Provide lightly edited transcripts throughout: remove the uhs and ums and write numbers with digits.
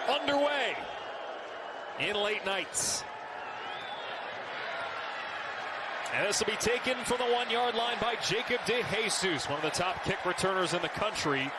Underway in late nights. And this will be taken from the 1-yard line by Jacob DeJesus, one of the top kick returners in the country.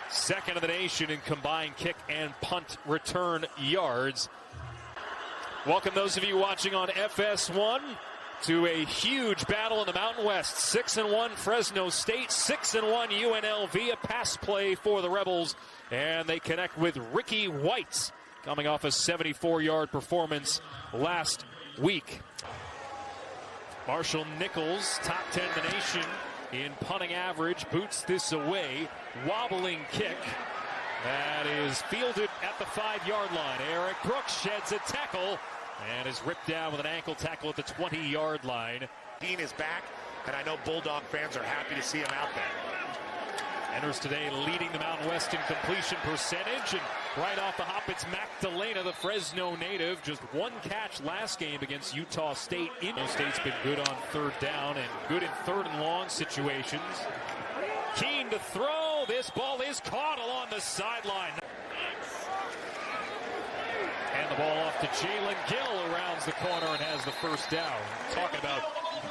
Second of the nation in combined kick and punt return yards. Welcome those of you watching on FS1 to a huge battle in the Mountain West. 6-1 Fresno State, 6-1 UNLV, a pass play for the Rebels. And they connect with Ricky White, coming off a 74-yard performance last week. Marshall Nichols, top 10 in the nation in punting average, boots this away. Wobbling kick that is fielded at the 5-yard line. Eric Brooks sheds a tackle and is ripped down with an ankle tackle at the 20-yard line. Dean is back, and I know Bulldog fans are happy to see him out there. Enters today leading the Mountain West in completion percentage, and right off the hop it's Magdalena, the Fresno native. Just one catch last game against Utah State. Utah State's been good on third down and good in third and long situations. Keen to throw. This ball is caught along the sideline. And the ball off to Jalen Gill, who rounds the corner and has the first down. Talking about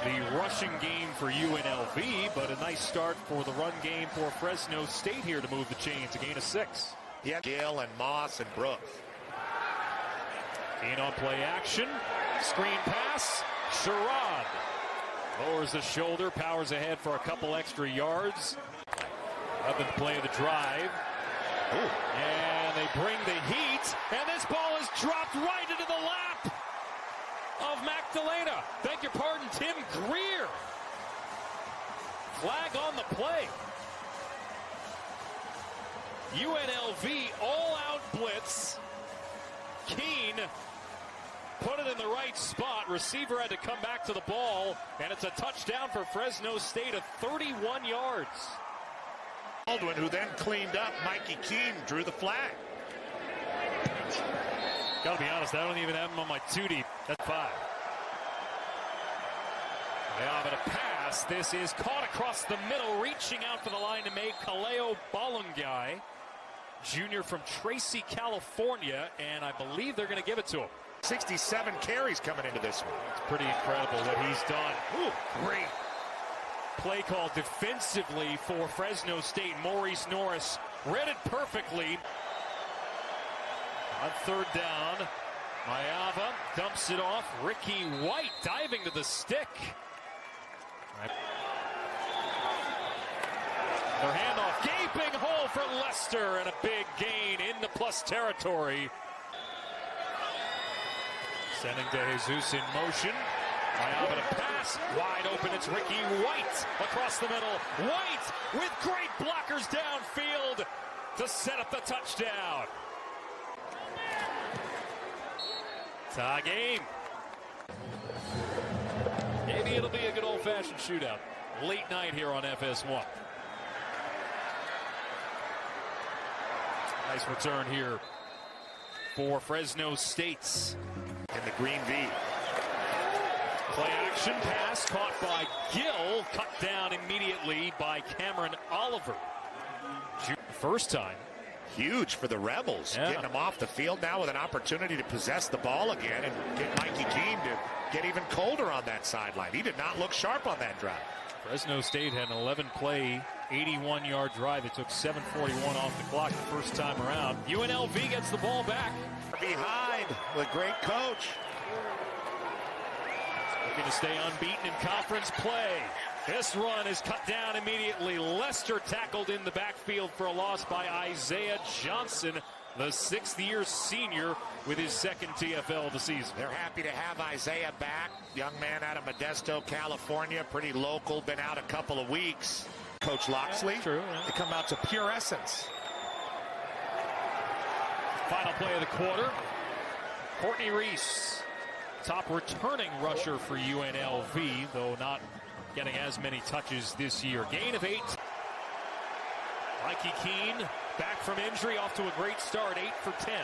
the rushing game for UNLV, but a nice start for the run game for Fresno State here to move the chains. A gain of 6. Yeah, Gill and Moss and Brooks. In on play action. Screen pass. Sherrod lowers the shoulder, powers ahead for a couple extra yards. 11th play of the drive. Ooh. And they bring the heat, and this ball is dropped right into the lap of Magdalena. Beg your pardon, Tim Greer. Flag on the play. UNLV all-out blitz. Keene put it in the right spot. Receiver had to come back to the ball, and it's a touchdown for Fresno State at 31 yards. Baldwin, who then cleaned up. Mikey Keene drew the flag. Gotta be honest, I don't even have him on my 2D. That's 5. Yeah, but a pass. This is caught across the middle, reaching out for the line to make Kaleo Balungai, junior from Tracy, California, and I believe they're going to give it to him. 67 carries coming into this one. It's pretty incredible what he's done. Ooh, great play call defensively for Fresno State. Maurice Norris read it perfectly. On third down, Mayava dumps it off. Ricky White diving to the stick. Their handoff, gaping hole for Lester, and a big gain into plus territory. Sending DeJesus in motion. Mayava to pass, wide open, it's Ricky White across the middle. White with great blockers downfield to set up the touchdown. Tie game. Maybe it'll be a good old-fashioned shootout. Late night here on FS1. Nice return here for Fresno State. In the green V. Play action pass caught by Gill, cut down immediately by Cameron Oliver. First time. Huge for the Rebels. Yeah. Getting them off the field now with an opportunity to possess the ball again and get Mikey Keene to get even colder on that sideline. He did not look sharp on that drive. Fresno State had an 11-play, 81-yard drive. It took 7:41 off the clock the first time around. UNLV gets the ball back. Behind the great coach. Looking to stay unbeaten in conference play. This run is cut down immediately. Lester tackled in the backfield for a loss by Isaiah Johnson, the 6th-year senior with his second TFL of the season. They're happy to have Isaiah back. Young man out of Modesto, California, pretty local, been out a couple of weeks. Coach Loxley, yeah, true, yeah. They come out to pure essence. Final play of the quarter. Courtney Reese, top returning rusher for UNLV, though not getting as many touches this year. Gain of 8. Mikey Keene back from injury, off to a great start, 8 for 10.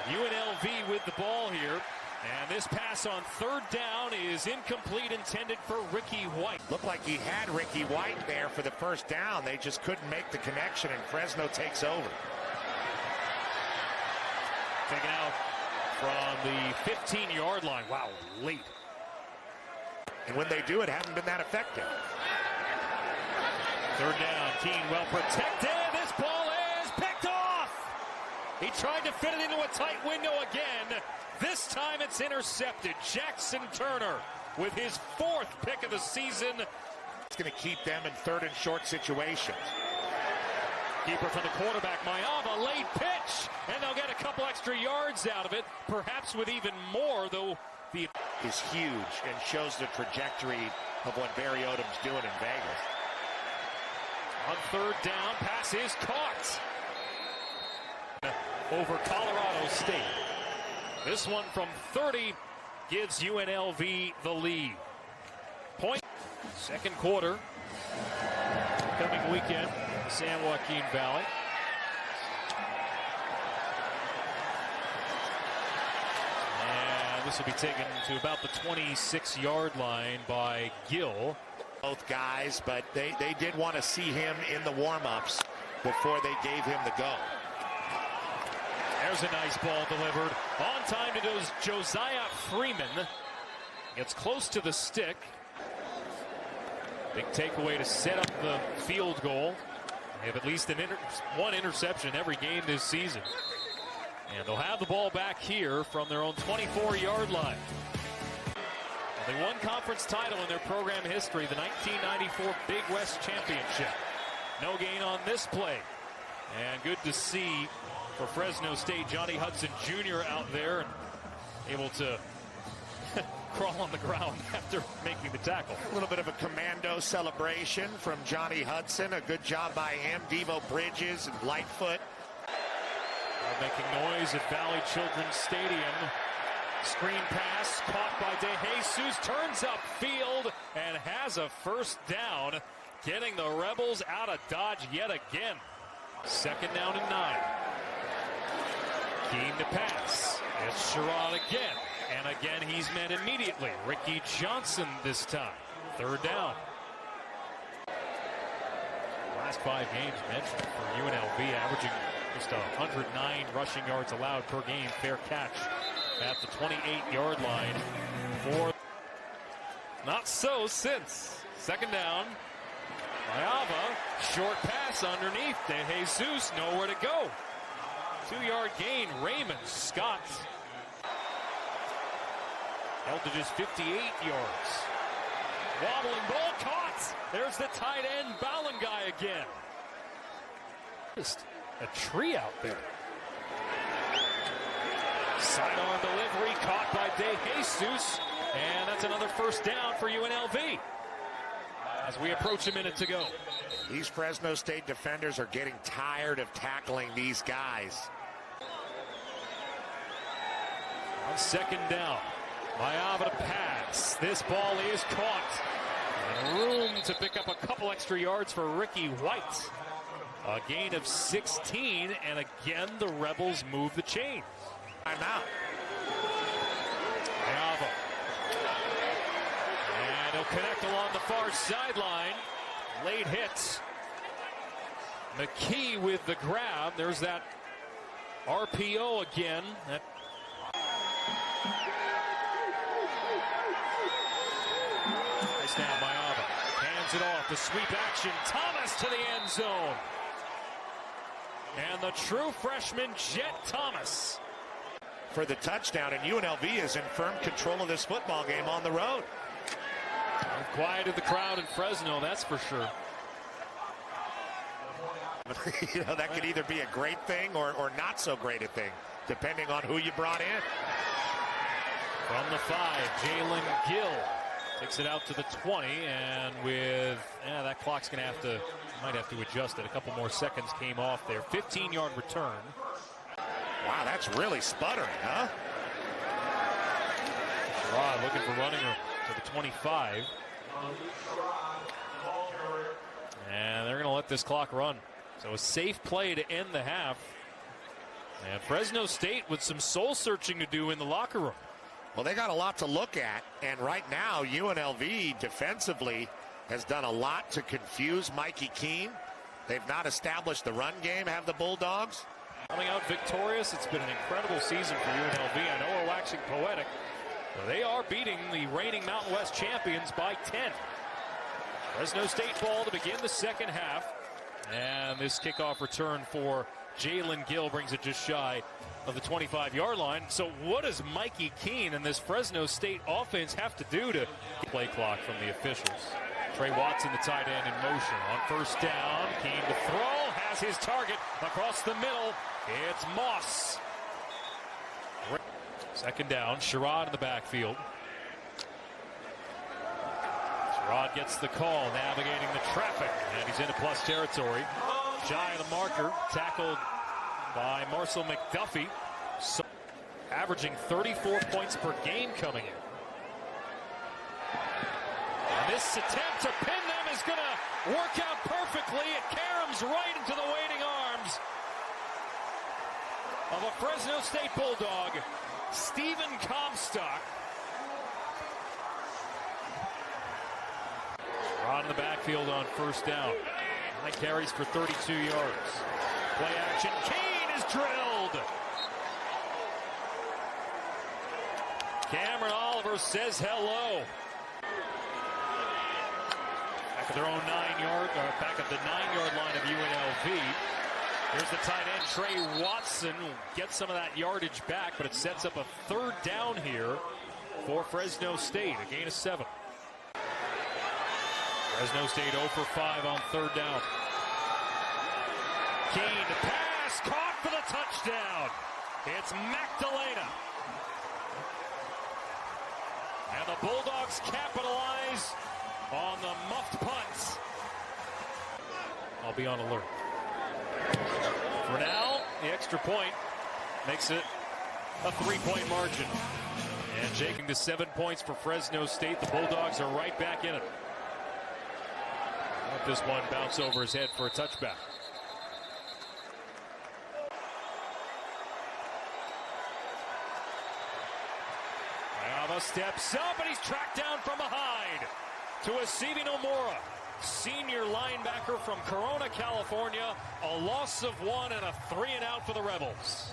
UNLV with the ball here. And this pass on third down is incomplete, intended for Ricky White. Looked like he had Ricky White there for the first down. They just couldn't make the connection, and Fresno takes over. Taken out from the 15-yard line. Wow, late. And when they do, it hasn't been that effective. Third down, Keene well protected. This ball is picked off. He tried to fit it into a tight window again. This time it's intercepted. Jackson Turner with his 4th pick of the season. It's going to keep them in third and short situations. Keeper from the quarterback, Mayava, late pitch, and they'll get a couple extra yards out of it, perhaps with even more, though. The is huge and shows the trajectory of what Barry Odom's doing in Vegas. On third down, pass is caught over Colorado State. This one from 30 gives UNLV the lead. Point. Second quarter. Coming weekend, San Joaquin Valley. And this will be taken to about the 26-yard line by Gill. Both guys, but they did want to see him in the warm-ups before they gave him the go. There's a nice ball delivered. On time to Josiah Freeman. Gets close to the stick. Big takeaway to set up the field goal. They have at least one interception every game this season. And they'll have the ball back here from their own 24-yard line. They won conference title in their program history, the 1994 Big West Championship. No gain on this play. And good to see for Fresno State, Johnny Hudson Jr. out there and able to crawl on the ground after making the tackle. A little bit of a commando celebration from Johnny Hudson. A good job by him. Devo Bridges and Lightfoot. Making noise at Valley Children's Stadium. Screen pass caught by DeJesus, turns upfield and has a first down, getting the Rebels out of Dodge yet again. Second down and 9. Keene to pass. It's Sherrod again. And again, he's met immediately. Ricky Johnson this time. Third down. Last 5 games mentioned for UNLV, averaging just 109 rushing yards allowed per game. Fair catch at the 28-yard line. For not so since. Second down. Mayava, short pass underneath. DeJesus, nowhere to go. 2-yard gain. Raymond Scott held to just 58 yards. Wobbling ball caught. There's the tight end Ballanguy again. Just a tree out there. Sidearm delivery caught by DeJesus, and that's another first down for UNLV as we approach a minute to go. These Fresno State defenders are getting tired of tackling these guys. On second down, Mayava to pass. This ball is caught. And room to pick up a couple extra yards for Ricky White. A gain of 16, and again the Rebels move the chains. Timeout. Mayava. And he'll connect along the far sideline. Late hits. McKee with the grab. There's that RPO again. Nice now, Mayava. Hands it off. The sweep action. Thomas to the end zone. And the true freshman, Jet Thomas, for the touchdown, and UNLV is in firm control of this football game on the road. I've quieted the crowd in Fresno, that's for sure. You know, that could either be a great thing or not so great a thing, depending on who you brought in. From the 5, Jalen Gill takes it out to the 20, and with that clock's gonna might have to adjust it. A couple more seconds came off there. 15-yard return. Wow, that's really sputtering, huh? Rod looking for running room to the 25. And they're going to let this clock run. So a safe play to end the half. And Fresno State with some soul searching to do in the locker room. Well, they got a lot to look at, and right now UNLV defensively has done a lot to confuse Mikey Keene. They've not established the run game, have the Bulldogs. Coming out victorious, it's been an incredible season for UNLV. I know we're waxing poetic, but they are beating the reigning Mountain West champions by 10. Fresno State ball to begin the second half, and this kickoff return for Jalen Gill brings it just shy of the 25-yard line. So what does Mikey Keene and this Fresno State offense have to do to play clock from the officials? Trey Watson, the tight end, in motion. On first down, Keene to throw, has his target across the middle. It's Moss. Second down, Sherrod in the backfield. Sherrod gets the call, navigating the traffic, and he's into plus territory. Shy of the marker, tackled by Marcel McDuffie. So, averaging 34 points per game coming in. And this attempt to pin them is going to work out perfectly. It caroms right into the waiting arms of a Fresno State Bulldog, Stephen Comstock. Rod in the backfield on first down. 9 carries for 32 yards. Play action. Keene is drilled. Cameron Oliver says hello. Back at their own back at the 9-yard line of UNLV. Here's the tight end, Trey Watson. Gets some of that yardage back, but it sets up a third down here for Fresno State. A gain of 7. Fresno State 0 for 5 on third down. Keene to pass, caught for the touchdown. It's Magdalena. And the Bulldogs capitalize on the muffed punts. I'll be on alert. For now, the extra point makes it a 3-point margin. And taking the 7 points for Fresno State, the Bulldogs are right back in it. Let this one bounce over his head for a touchback. Ayava steps up, and he's tracked down from behind to Asivi Nomura, senior linebacker from Corona, California. A loss of 1 and a 3-and-out for the Rebels.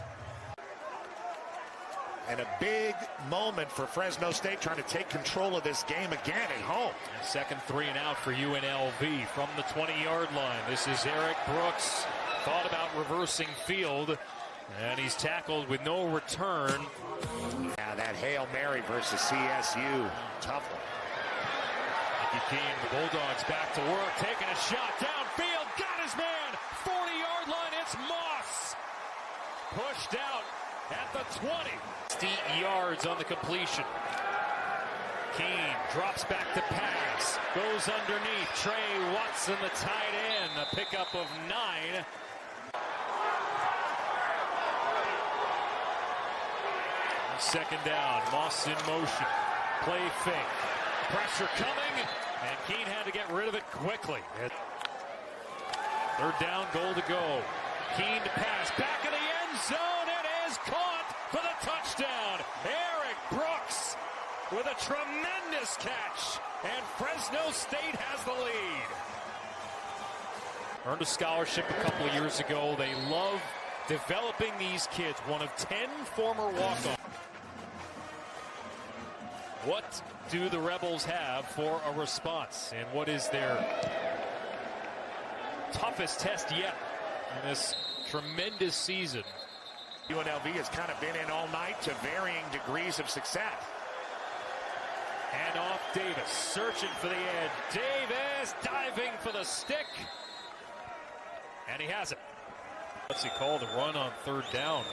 And a big moment for Fresno State trying to take control of this game again at home. And second 3-and-out for UNLV from the 20-yard line. This is Eric Brooks. Thought about reversing field, and he's tackled with no return. Now that Hail Mary versus CSU, tough one. Mikey Keene, the Bulldogs back to work, taking a shot downfield, got his man, 40-yard line, it's Moss. Pushed out at the 20. 60 yards on the completion. Keene drops back to pass, goes underneath. Trey Watson, the tight end, a pickup of 9. Second down, Moss in motion. Play fake. Pressure coming, and Keene had to get rid of it quickly. Third down, goal to go. Keene to pass, back in the end zone. It is caught for the touchdown. Eric Brooks with a tremendous catch, and Fresno State has the lead. Earned a scholarship a couple of years ago. They love developing these kids. One of 10 former walk-ons. What do the Rebels have for a response, and what is their toughest test yet in this tremendous season? UNLV has kind of been in all night to varying degrees of success. And off Davis, searching for the edge. Davis diving for the stick, and he has it. What's he called? A run on third down.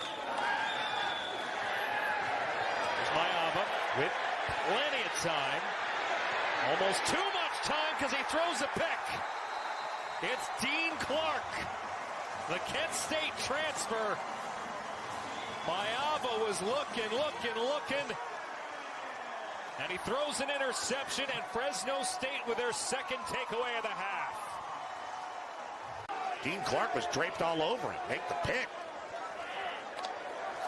There's Mayava with plenty of time. Almost too much time because he throws a pick. It's Dean Clark, the Kent State transfer. Mayava was looking, and he throws an interception, and Fresno State with their second takeaway of the half. Dean Clark was draped all over him. Make the pick.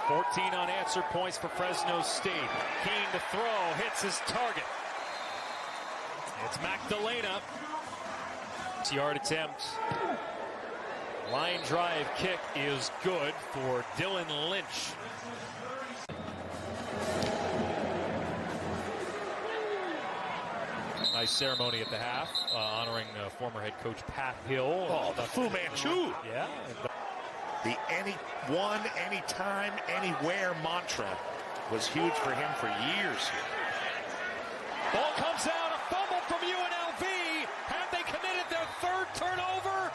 14 unanswered points for Fresno State. Keene to throw, hits his target. It's Magdalena. 6-yard attempt. Line drive kick is good for Dylan Lynch. Nice ceremony at the half, honoring former head coach Pat Hill. Oh, the Fu Manchu. Yeah. The anyone, anytime, anywhere mantra was huge for him for years. Ball comes out, a fumble from UNLV. Have they committed their third turnover?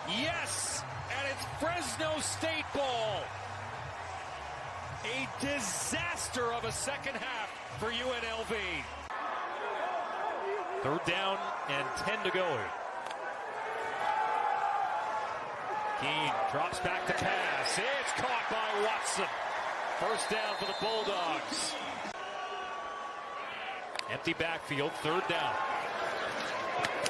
Yes, and it's Fresno State ball. A disaster of a second half for UNLV. Third down and 10 to go. Keene drops back to pass. It's caught by Watson. First down for the Bulldogs. Empty backfield, third down.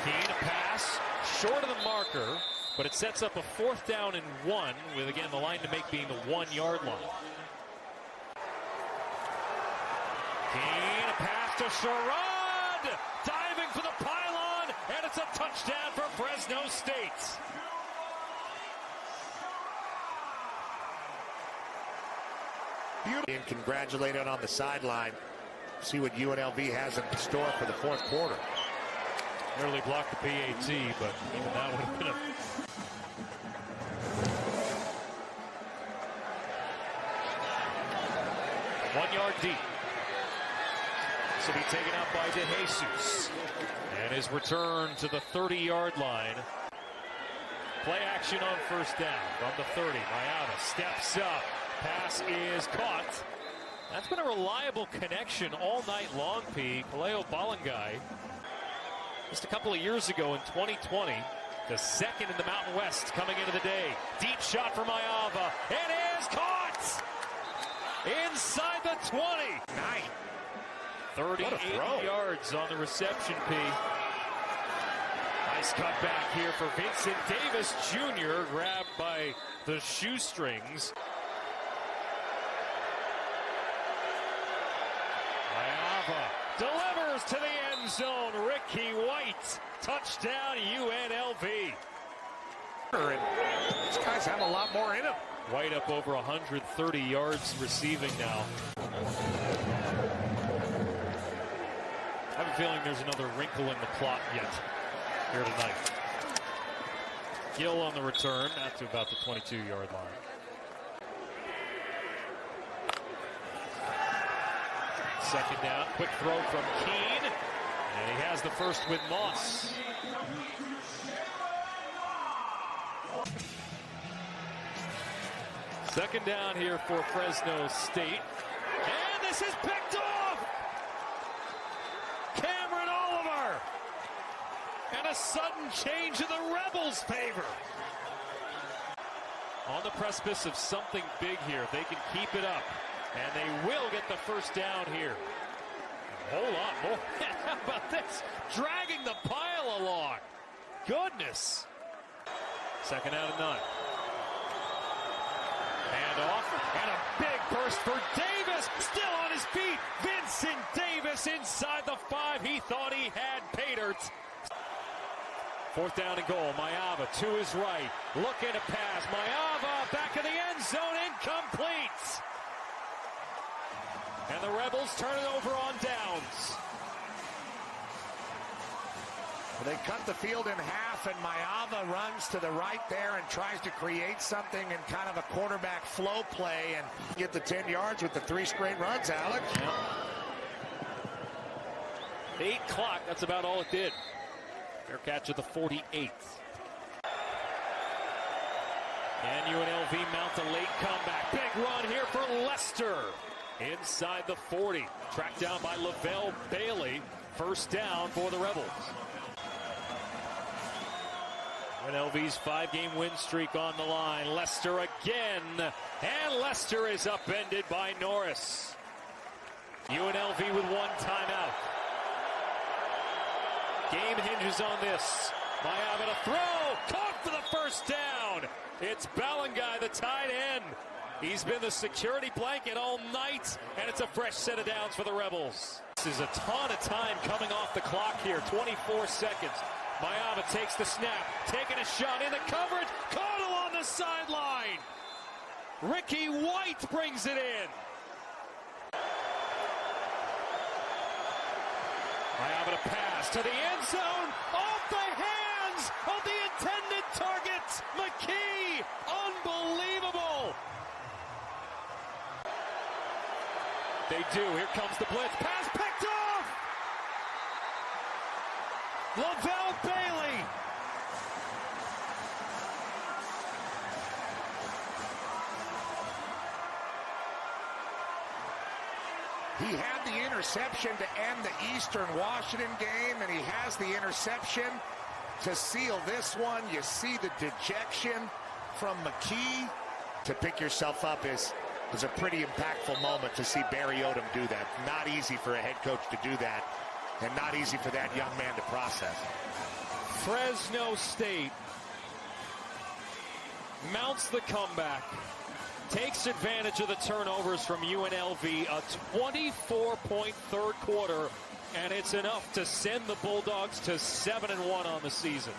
Keene a pass, short of the marker, but it sets up a 4th down and 1, with again the line to make being the 1-yard line. Keene a pass to Sherrod, diving for the pylon, and it's a touchdown for Fresno State. And congratulated on the sideline. See what UNLV has in store for the fourth quarter. Nearly blocked the PAT, but even that would have been a... 1 yard deep. This will be taken out by DeJesus. And his return to the 30-yard line. Play action on first down from the 30. Mayava steps up. Pass is caught. That's been a reliable connection all night long, P. Kaleo Balangai. Just a couple of years ago in 2020, the second in the Mountain West coming into the day. Deep shot for Mayava. It is caught! Inside the 20. 38 yards on the reception, P. Nice cut back here for Vincent Davis Jr. Grabbed by the shoestrings. Delivers to the end zone. Ricky White. Touchdown UNLV. These guys have a lot more in them. White up over 130 yards receiving now. I have a feeling there's another wrinkle in the plot yet here tonight. Gill on the return, not to about the 22-yard line. Second down, quick throw from Keene, and he has the first with Moss. Second down here for Fresno State, and this is picked off! Cameron Oliver! And a sudden change in the Rebels' favor. On the precipice of something big here, if they can keep it up. And they will get the first down here. A whole lot more. How about this? Dragging the pile along. Goodness. Second out and 9. Hand off. And a big burst for Davis. Still on his feet. Vincent Davis inside the 5. He thought he had Pater. Fourth down and goal. Mayava to his right. Looking to pass. Mayava back in the end zone. Incomplete. And the Rebels turn it over on downs. They cut the field in half, and Mayava runs to the right there and tries to create something in kind of a quarterback flow play and get the 10 yards with the 3 straight runs, Alex. Yeah. 8 clock, that's about all it did. Fair catch at the 48th. And UNLV mount a late comeback. Big run here for Lester. Inside the 40. Tracked down by Lavelle Bailey. First down for the Rebels. UNLV's 5-game win streak on the line. Lester again. And Lester is upended by Norris. UNLV with 1 timeout. Game hinges on this. Mayava to throw. Caught for the first down. It's Balangai, the tight end. He's been the security blanket all night, and it's a fresh set of downs for the Rebels. This is a ton of time coming off the clock here, 24 seconds. Mayava takes the snap, taking a shot in the coverage, caught along the sideline. Ricky White brings it in. Mayava to pass to the end zone, off the hands of the intended target, McKee. Unbelievable. They do. Here comes the blitz. Pass picked off. Lavelle Bailey. He had the interception to end the Eastern Washington game, and he has the interception to seal this one. You see the dejection from McKee. To pick yourself up is a pretty impactful moment to see Barry Odom do that. Not easy for a head coach to do that, and not easy for that young man to process. Fresno State mounts the comeback, takes advantage of the turnovers from UNLV, a 24-point third quarter, and it's enough to send the Bulldogs to 7-1 on the season.